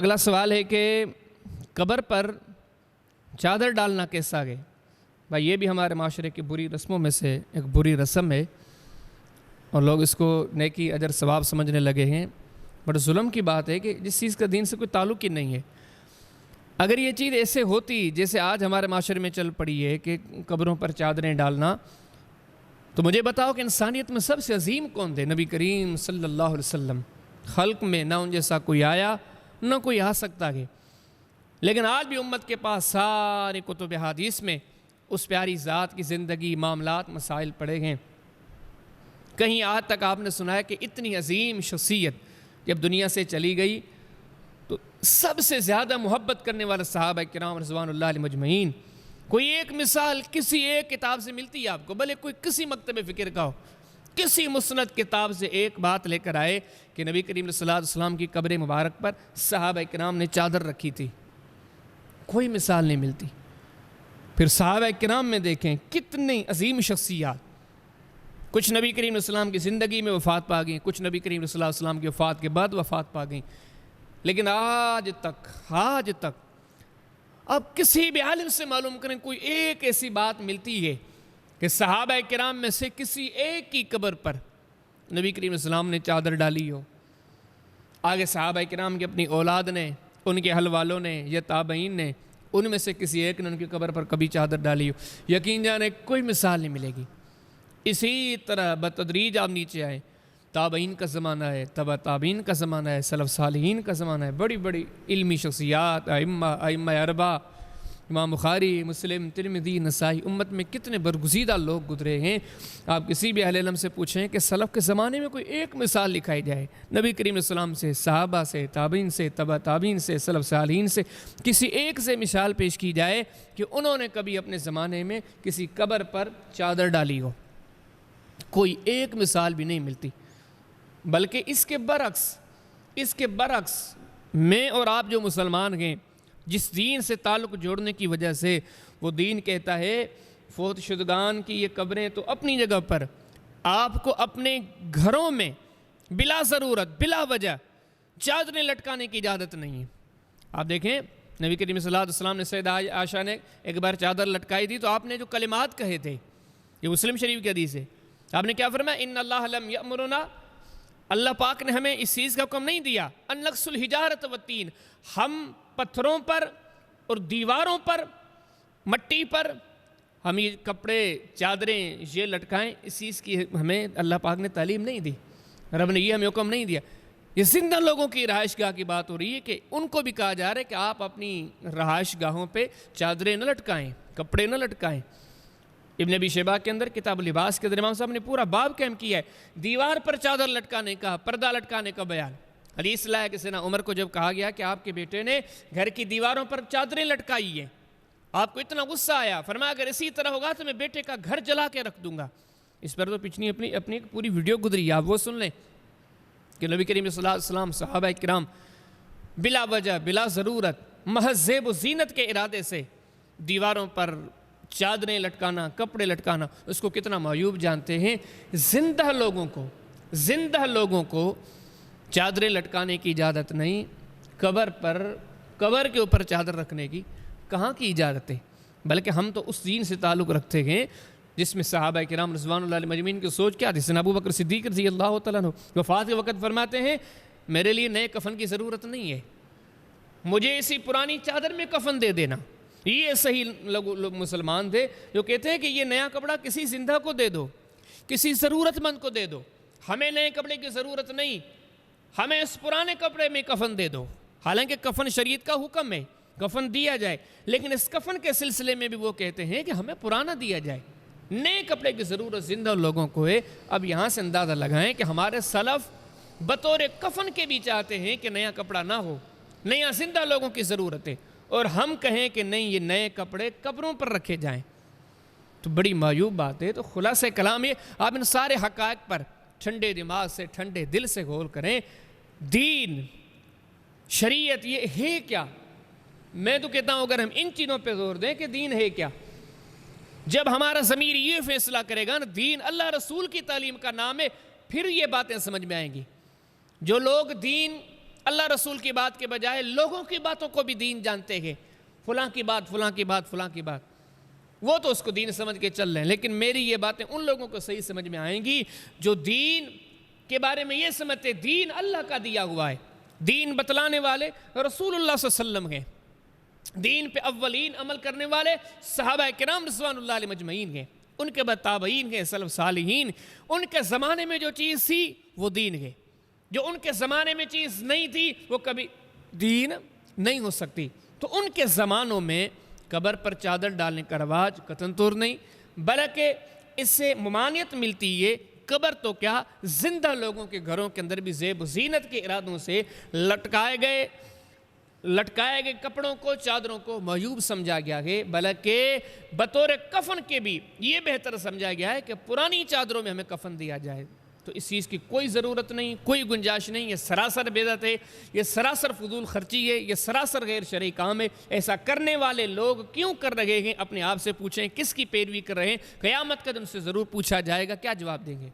اگلا سوال ہے کہ قبر پر چادر ڈالنا کیسا ہے؟ بھائی یہ بھی ہمارے معاشرے کی بری رسموں میں سے ایک بری رسم ہے اور لوگ اس کو نیکی اجر ثواب سمجھنے لگے ہیں۔ بڑا ظلم کی بات ہے کہ جس چیز کا دین سے کوئی تعلق ہی نہیں ہے۔ اگر یہ چیز ایسے ہوتی جیسے آج ہمارے معاشرے میں چل پڑی ہے کہ قبروں پر چادریں ڈالنا، تو مجھے بتاؤ کہ انسانیت میں سب سے عظیم کون تھے؟ نبی کریم صلی اللہ علیہ وسلم۔ خلق میں نہ ان جیسا کوئی آیا نہ کوئی آ سکتا ہے، لیکن آج بھی امت کے پاس سارے کتب حدیث میں اس پیاری ذات کی زندگی، معاملات، مسائل پڑے ہیں۔ کہیں آج تک آپ نے سنا ہے کہ اتنی عظیم شخصیت جب دنیا سے چلی گئی تو سب سے زیادہ محبت کرنے والے صحابہ کرام رضوان اللہ علیہ مجمعین، کوئی ایک مثال کسی ایک کتاب سے ملتی ہے آپ کو؟ بھلے کوئی کسی مکتب فکر کا ہو، کسی مسند کتاب سے ایک بات لے کر آئے کہ نبی کریم صلی اللہ علیہ وسلم کی قبر مبارک پر صحابہ کرام نے چادر رکھی تھی؟ کوئی مثال نہیں ملتی۔ پھر صحابہ کرام میں دیکھیں کتنی عظیم شخصیات، کچھ نبی کریم صلی اللہ علیہ وسلم کی زندگی میں وفات پا گئیں، کچھ نبی کریم صلی اللہ علیہ وسلم کی وفات کے بعد وفات پا گئیں، لیکن آج تک اب کسی بھی عالم سے معلوم کریں کوئی ایک ایسی بات ملتی ہے کہ صحابہ کرام میں سے کسی ایک کی قبر پر نبی کریم صلی اللہ علیہ وسلم نے چادر ڈالی ہو؟ آگے صحابہ کرام کی اپنی اولاد نے، ان کے اہل والوں نے یا تابعین نے، ان میں سے کسی ایک نے ان کی قبر پر کبھی چادر ڈالی ہو؟ یقین جانے کوئی مثال نہیں ملے گی۔ اسی طرح بتدریج آپ نیچے آئیں، تابعین کا زمانہ ہے، تبع تابعین کا زمانہ ہے، سلف صالحین کا زمانہ ہے، بڑی بڑی علمی شخصیات، ائمہ اربعہ، امام بخاری، مسلم، ترمذی، نسائی، امت میں کتنے برگزیدہ لوگ گزرے ہیں۔ آپ کسی بھی اہل علم سے پوچھیں کہ سلف کے زمانے میں کوئی ایک مثال لکھائی جائے نبی کریم صلی اللہ علیہ وسلم سے، صحابہ سے، تابعین سے، تبع تابعین سے، سلف صالحین سے، کسی ایک سے مثال پیش کی جائے کہ انہوں نے کبھی اپنے زمانے میں کسی قبر پر چادر ڈالی ہو؟ کوئی ایک مثال بھی نہیں ملتی۔ بلکہ اس کے برعکس میں اور آپ جو مسلمان ہیں، جس دین سے تعلق جوڑنے کی وجہ سے وہ دین کہتا ہے فوت شدگان کی یہ قبریں تو اپنی جگہ پر، آپ کو اپنے گھروں میں بلا ضرورت، بلا وجہ چادریں لٹکانے کی اجازت نہیں ہے۔ آپ دیکھیں نبی کریم صلی اللہ علیہ وسلم نے سیدہ عائشہ نے ایک بار چادر لٹکائی تھی تو آپ نے جو کلمات کہے تھے، یہ مسلم شریف کی حدیث ہے، آپ نے کیا فرمایا؟ ان اللہ لم یأمرنا، اللہ پاک نے ہمیں اس چیز کا حکم نہیں دیا، ان نقص الحجارت والتین، ہم پتھروں پر اور دیواروں پر، مٹی پر ہم یہ کپڑے، چادریں یہ لٹکائیں، اس چیز کی ہمیں اللہ پاک نے تعلیم نہیں دی، رب نے یہ ہمیں حکم نہیں دیا۔ یہ زندہ لوگوں کی رہائش گاہ کی بات ہو رہی ہے کہ ان کو بھی کہا جا رہا ہے کہ آپ اپنی رہائش گاہوں پہ چادریں نہ لٹکائیں، کپڑے نہ لٹکائیں۔ ابن ابی شیبہ کے اندر کتاب لباس کے اندر امام صاحب نے پورا باب قائم کیا ہے دیوار پر چادر لٹکانے کا، پردہ لٹکانے کا بیان۔ حدیث لایا کہ سیدنا عمر کو جب کہا گیا کہ آپ کے بیٹے نے گھر کی دیواروں پر چادریں لٹکائی ہیں، آپ کو اتنا غصہ آیا، فرمایا اگر اسی طرح ہوگا تو میں بیٹے کا گھر جلا کے رکھ دوں گا۔ اس پر تو پچھلی اپنی پوری ویڈیو گزری ہے، آپ وہ سن لیں کہ نبی کریم صلی اللہ علیہ وسلم، صحابہ کرام بلا وجہ، بلا ضرورت، محض زیب و زینت کے ارادے سے دیواروں پر چادریں لٹکانا، کپڑے لٹکانا، اس کو کتنا معیوب جانتے ہیں۔ زندہ لوگوں کو چادریں لٹکانے کی اجازت نہیں، قبر کے اوپر چادر رکھنے کی کہاں کی اجازت ہے؟ بلکہ ہم تو اس دین سے تعلق رکھتے ہیں جس میں صحابہ کرام رضوان اللہ علیہ مجمعین کی سوچ کیا تھی۔ سیدنا ابو بکر صدیق رضی اللہ تعالیٰ عنہ وفات کے وقت فرماتے ہیں میرے لیے نئے کفن کی ضرورت نہیں ہے، مجھے اسی پرانی چادر میں کفن دے دینا۔ یہ صحیح لوگ مسلمان تھے جو کہتے ہیں کہ یہ نیا کپڑا کسی زندہ کو دے دو، کسی ضرورت مند کو دے دو، ہمیں نئے کپڑے کی ضرورت نہیں، ہمیں اس پرانے کپڑے میں کفن دے دو۔ حالانکہ کفن شریعت کا حکم ہے، کفن دیا جائے، لیکن اس کفن کے سلسلے میں بھی وہ کہتے ہیں کہ ہمیں پرانا دیا جائے، نئے کپڑے کی ضرورت زندہ لوگوں کو ہے۔ اب یہاں سے اندازہ لگائیں کہ ہمارے سلف بطور کفن کے بھی چاہتے ہیں کہ نیا کپڑا نہ ہو، نیا زندہ لوگوں کی ضرورت ہے، اور ہم کہیں کہ نہیں یہ نئے کپڑے قبروں پر رکھے جائیں تو بڑی معیوب بات ہے۔ تو خلاصہ کلام یہ، آپ ان سارے حقائق پر ٹھنڈے دماغ سے، ٹھنڈے دل سے غور کریں۔ دین، شریعت یہ ہے کیا؟ میں تو کہتا ہوں اگر ہم ان چیزوں پہ زور دیں کہ دین ہے کیا، جب ہمارا ضمیر یہ فیصلہ کرے گا نا دین اللہ رسول کی تعلیم کا نام ہے، پھر یہ باتیں سمجھ میں آئیں گی۔ جو لوگ دین اللہ رسول کی بات کے بجائے لوگوں کی باتوں کو بھی دین جانتے ہیں، فلاں کی بات فلاں کی بات فلاں کی بات، وہ تو اس کو دین سمجھ کے چل رہے ہیں، لیکن میری یہ باتیں ان لوگوں کو صحیح سمجھ میں آئیں گی جو دین کے بارے میں یہ سمجھتے دین اللہ کا دیا ہوا ہے، دین بتلانے والے رسول اللہ صلی اللہ علیہ وسلم ہیں، دین پہ اولین عمل کرنے والے صحابہ کرام رضوان اللہ علیہ مجمعین ہیں، ان کے بعد تابعین ہیں، سلف صالحین، ان کے زمانے میں جو چیز تھی وہ دین ہے، جو ان کے زمانے میں چیز نہیں تھی وہ کبھی دین نہیں ہو سکتی۔ تو ان کے زمانوں میں قبر پر چادر ڈالنے کا رواج قطعاً طور نہیں، بلکہ اس سے ممانعت ملتی ہے، قبر تو کیا زندہ لوگوں کے گھروں کے اندر بھی زیب و زینت کے ارادوں سے لٹکائے گئے کپڑوں کو، چادروں کو معیوب سمجھا گیا ہے، بلکہ بطور کفن کے بھی یہ بہتر سمجھا گیا ہے کہ پرانی چادروں میں ہمیں کفن دیا جائے۔ تو اس چیز کی کوئی ضرورت نہیں، کوئی گنجائش نہیں، یہ سراسر بدعت ہے، یہ سراسر فضول خرچی ہے، یہ سراسر غیر شرعی کام ہے۔ ایسا کرنے والے لوگ کیوں کر رہے ہیں، اپنے آپ سے پوچھیں، کس کی پیروی کر رہے ہیں؟ قیامت کے دن سے ضرور پوچھا جائے گا، کیا جواب دیں گے؟